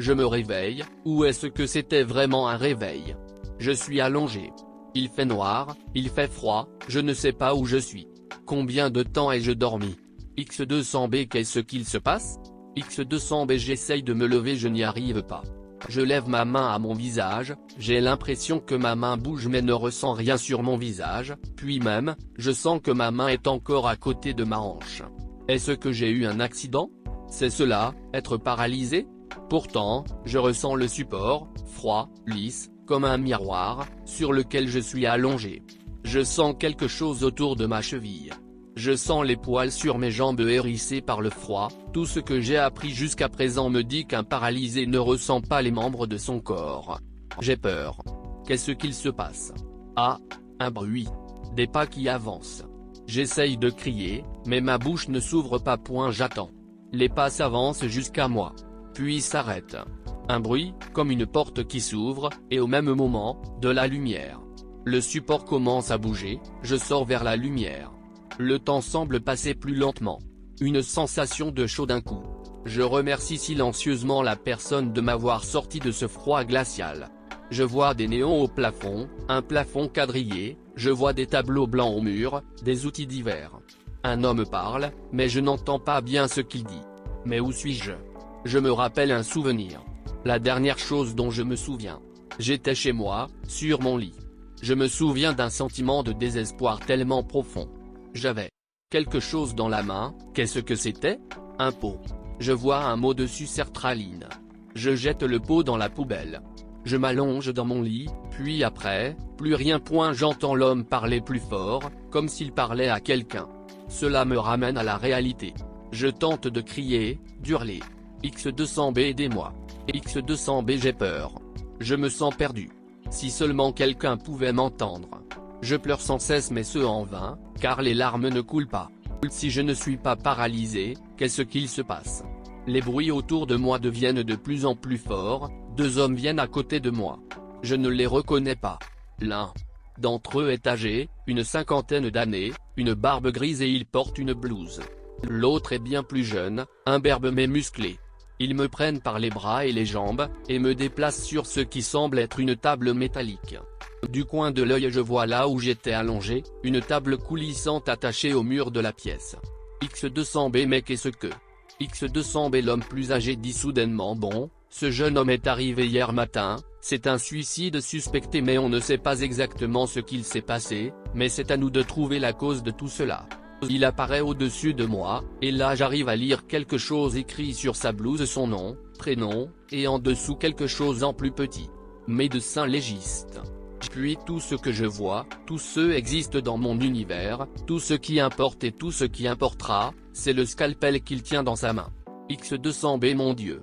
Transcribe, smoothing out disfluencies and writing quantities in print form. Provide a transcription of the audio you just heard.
Je me réveille, ou est-ce que c'était vraiment un réveil? Je suis allongé. Il fait noir, il fait froid, je ne sais pas où je suis. Combien de temps ai-je dormi? X200B Qu'est-ce qu'il se passe? X200B J'essaye de me lever, je n'y arrive pas. Je lève ma main à mon visage, j'ai l'impression que ma main bouge mais ne ressens rien sur mon visage, puis même, je sens que ma main est encore à côté de ma hanche. Est-ce que j'ai eu un accident? C'est cela, être paralysé? Pourtant, je ressens le support, froid, lisse, comme un miroir, sur lequel je suis allongé. Je sens quelque chose autour de ma cheville. Je sens les poils sur mes jambes hérissés par le froid. Tout ce que j'ai appris jusqu'à présent me dit qu'un paralysé ne ressent pas les membres de son corps. J'ai peur. Qu'est-ce qu'il se passe? Ah, un bruit. Des pas qui avancent. J'essaye de crier, mais ma bouche ne s'ouvre pas. J'attends. Les pas s'avancent jusqu'à moi. Puis s'arrêtent. Un bruit, comme une porte qui s'ouvre, et au même moment, de la lumière. Le support commence à bouger, je sors vers la lumière. Le temps semble passer plus lentement. Une sensation de chaud d'un coup. Je remercie silencieusement la personne de m'avoir sorti de ce froid glacial. Je vois des néons au plafond, un plafond quadrillé, je vois des tableaux blancs au mur, des outils divers. Un homme parle, mais je n'entends pas bien ce qu'il dit. Mais où suis-je? Je me rappelle un souvenir. La dernière chose dont je me souviens. J'étais chez moi, sur mon lit. Je me souviens d'un sentiment de désespoir tellement profond. J'avais quelque chose dans la main. Qu'est-ce que c'était? Un pot. Je vois un mot dessus, sertraline. Je jette le pot dans la poubelle. Je m'allonge dans mon lit, puis après, plus rien. J'entends l'homme parler plus fort, comme s'il parlait à quelqu'un. Cela me ramène à la réalité. Je tente de crier, d'hurler. X200B aidez-moi. X200B j'ai peur. Je me sens perdu. Si seulement quelqu'un pouvait m'entendre. Je pleure sans cesse mais ce en vain, car les larmes ne coulent pas. Si je ne suis pas paralysé, qu'est-ce qu'il se passe? Les bruits autour de moi deviennent de plus en plus forts, deux hommes viennent à côté de moi. Je ne les reconnais pas. L'un d'entre eux est âgé, une cinquantaine d'années, une barbe grise et il porte une blouse. L'autre est bien plus jeune, imberbe mais musclé. Ils me prennent par les bras et les jambes, et me déplacent sur ce qui semble être une table métallique. Du coin de l'œil je vois là où j'étais allongé, une table coulissante attachée au mur de la pièce. X200B mais qu'est-ce que? X200B L'homme plus âgé dit soudainement bon, ce jeune homme est arrivé hier matin, c'est un suicide suspecté mais on ne sait pas exactement ce qu'il s'est passé, mais c'est à nous de trouver la cause de tout cela. Il apparaît au-dessus de moi, et là j'arrive à lire quelque chose écrit sur sa blouse, son nom, prénom, et en dessous quelque chose en plus petit. Médecin légiste. Puis tout ce que je vois, tout ce existe dans mon univers, tout ce qui importe et tout ce qui importera, c'est le scalpel qu'il tient dans sa main. X200B Mon Dieu.